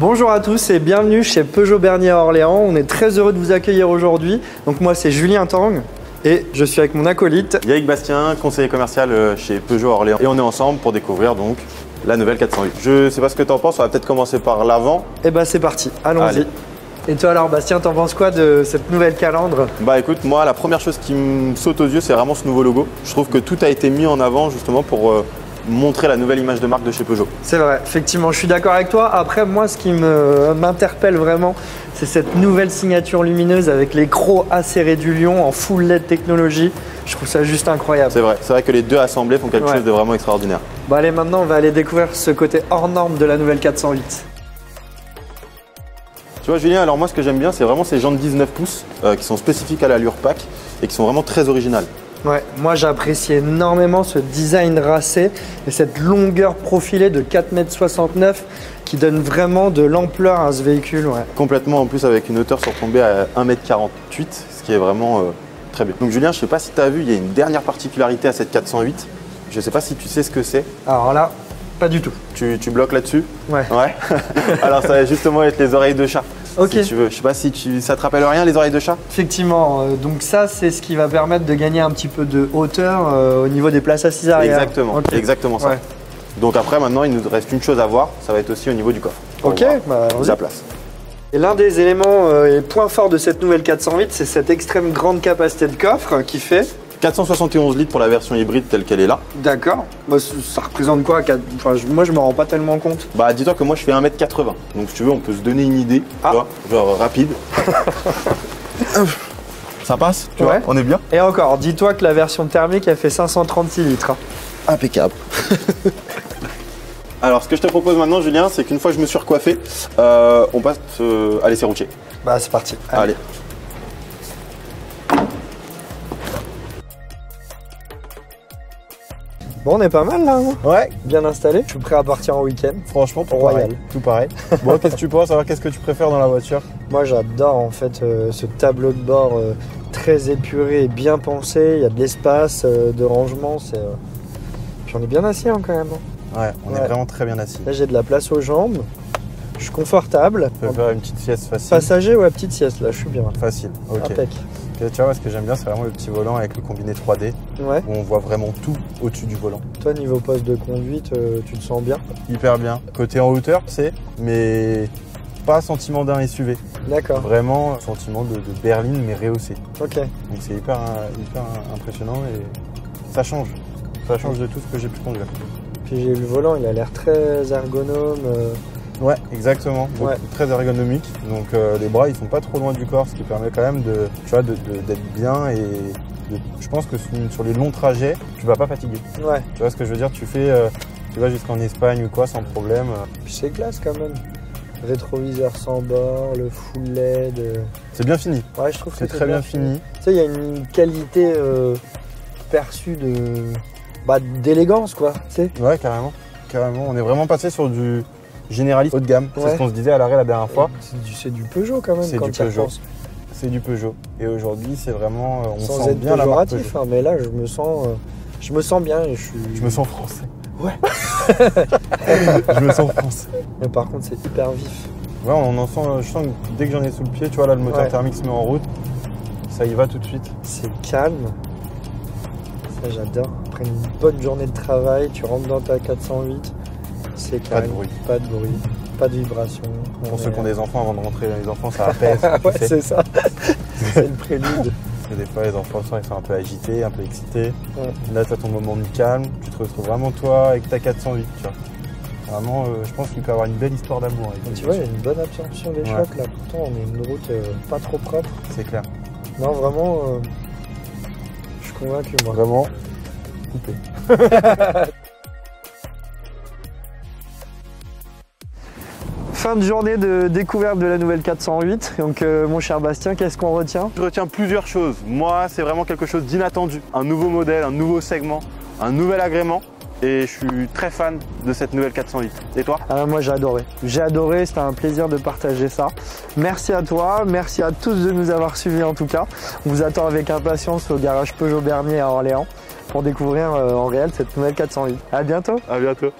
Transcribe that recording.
Bonjour à tous et bienvenue chez Peugeot Bernier à Orléans. On est très heureux de vous accueillir aujourd'hui. Donc moi c'est Julien Tang et je suis avec mon acolyte Yannick Bastien, conseiller commercial chez Peugeot à Orléans. Et on est ensemble pour découvrir donc la nouvelle 408. Je sais pas ce que tu en penses, on va peut-être commencer par l'avant. Et bah c'est parti, allons-y. Et toi alors Bastien, t'en penses quoi de cette nouvelle calandre? Bah écoute, moi la première chose qui me saute aux yeux c'est vraiment ce nouveau logo. Je trouve que tout a été mis en avant justement pour montrer la nouvelle image de marque de chez Peugeot. C'est vrai, effectivement, je suis d'accord avec toi. Après, moi, ce qui m'interpelle vraiment, c'est cette nouvelle signature lumineuse avec les crocs acérés du lion en full LED technologie. Je trouve ça juste incroyable. C'est vrai que les deux assemblés font quelque chose de vraiment extraordinaire. Bon allez, maintenant, on va aller découvrir ce côté hors norme de la nouvelle 408. Tu vois Julien, alors moi ce que j'aime bien, c'est vraiment ces jantes 19 pouces qui sont spécifiques à l'allure pack et qui sont vraiment très originales. Ouais, moi j'apprécie énormément ce design racé et cette longueur profilée de 4,69 m qui donne vraiment de l'ampleur à ce véhicule. Ouais. Complètement, en plus avec une hauteur surtombée à 1,48 m, ce qui est vraiment très bien. Donc Julien, je sais pas si tu as vu, il y a une dernière particularité à cette 408. Je sais pas si tu sais ce que c'est. Alors là, pas du tout. Tu bloques là-dessus? Ouais. Ouais. Alors ça va justement être les oreilles de chat. Ok. Si tu veux. Je sais pas si ça te rappelle rien les oreilles de chat? Effectivement, donc ça c'est ce qui va permettre de gagner un petit peu de hauteur au niveau des places assises arrière. Exactement, okay. Exactement ça. Ouais. Donc après maintenant il nous reste une chose à voir, ça va être aussi au niveau du coffre. Ok, bah la place. Et l'un des éléments et points forts de cette nouvelle 408, c'est cette extrême grande capacité de coffre qui fait 471 litres pour la version hybride telle qu'elle est là. D'accord. Bah, ça représente quoi? Moi, je me rends pas tellement compte. Bah, dis-toi que moi, je fais 1,80 m. Donc, si tu veux, on peut se donner une idée. Tu vois, genre rapide. Ça passe, tu vois, on est bien. Et encore, dis-toi que la version thermique, elle fait 536 litres. Impeccable. Alors, ce que je te propose maintenant, Julien, c'est qu'une fois que je me suis recoiffé, on passe à l'essai routier. Bah, c'est parti. Allez. Bon, on est pas mal là, hein? Ouais. Bien installé. Je suis prêt à partir en week-end. Franchement, pour Royal. Tout pareil. Bon, qu'est-ce que tu penses? Alors, qu'est-ce que tu préfères dans la voiture? Moi, j'adore en fait ce tableau de bord très épuré et bien pensé. Il y a de l'espace, de rangement. Puis on est bien assis hein, quand même. Ouais, on est vraiment très bien assis. Là, j'ai de la place aux jambes. Je suis confortable. Tu peux faire une petite sieste facile. Passager, ouais, petite sieste là, je suis bien. Facile, ok. Impec. Tu vois, ce que j'aime bien, c'est vraiment le petit volant avec le combiné 3D. Ouais. Où on voit vraiment tout au-dessus du volant. Toi, niveau poste de conduite, tu te sens bien? Hyper bien. Côté en hauteur, c'est, mais pas sentiment d'un SUV. D'accord. Vraiment sentiment de berline, mais rehaussé. Ok. Donc c'est hyper impressionnant et ça change. Ça change de tout ce que j'ai pu conduire. Puis j'ai eu le volant, il a l'air très ergonome. Ouais, exactement. Donc, très ergonomique. Donc les bras ils sont pas trop loin du corps, ce qui permet quand même d'être bien et je pense que sur les longs trajets, tu vas pas fatiguer. Ouais. Tu vois ce que je veux dire? Tu vas jusqu'en Espagne ou quoi sans problème. Puis c'est classe quand même. Rétroviseur sans bord, le full LED. C'est bien fini. Ouais, je trouve que c'est très bien fini. Tu sais, il y a une qualité perçue d'élégance quoi. Tu sais. Ouais, carrément. On est vraiment passé sur du généraliste haut de gamme, c'est ce qu'on se disait à l'arrêt la dernière fois. C'est du Peugeot quand même. C'est du Peugeot. C'est du Peugeot. Et aujourd'hui, c'est vraiment, on sans sent être bien la marque Peugeot. Hein, mais là, je me sens bien et Je me sens français. Ouais. Je me sens français. Mais par contre, c'est hyper vif. Ouais, on en sent. Je sens que dès que j'en ai sous le pied, tu vois là, le moteur thermique se met en route. Ça y va tout de suite. C'est calme. Ça, j'adore. Après une bonne journée de travail, tu rentres dans ta 408. C'est calme, pas de bruit, pas de vibration. Pour ceux qui ont des enfants, avant de rentrer, les enfants ça apaise. Ouais, c'est ça. C'est le prélude. Parce que des fois, les enfants ils sont un peu agités, un peu excités. Ouais. Là, tu as ton moment de calme, tu te retrouves vraiment toi avec ta 408. Tu vois. Vraiment, je pense qu'il peut y avoir une belle histoire d'amour. Tu vois, il y a une bonne absorption des chocs là. Pourtant, on est une route pas trop propre. C'est clair. Non, vraiment, je suis convaincu moi. Vraiment, coupé. Fin de journée de découverte de la nouvelle 408. Donc mon cher Bastien, qu'est-ce qu'on retient? Je retiens plusieurs choses. Moi, c'est vraiment quelque chose d'inattendu. Un nouveau modèle, un nouveau segment, un nouvel agrément. Et je suis très fan de cette nouvelle 408. Et toi? Moi j'ai adoré. J'ai adoré, c'était un plaisir de partager ça. Merci à toi, merci à tous de nous avoir suivis en tout cas. On vous attend avec impatience au garage Peugeot Bernier à Orléans pour découvrir en réel cette nouvelle 408. À bientôt. À bientôt.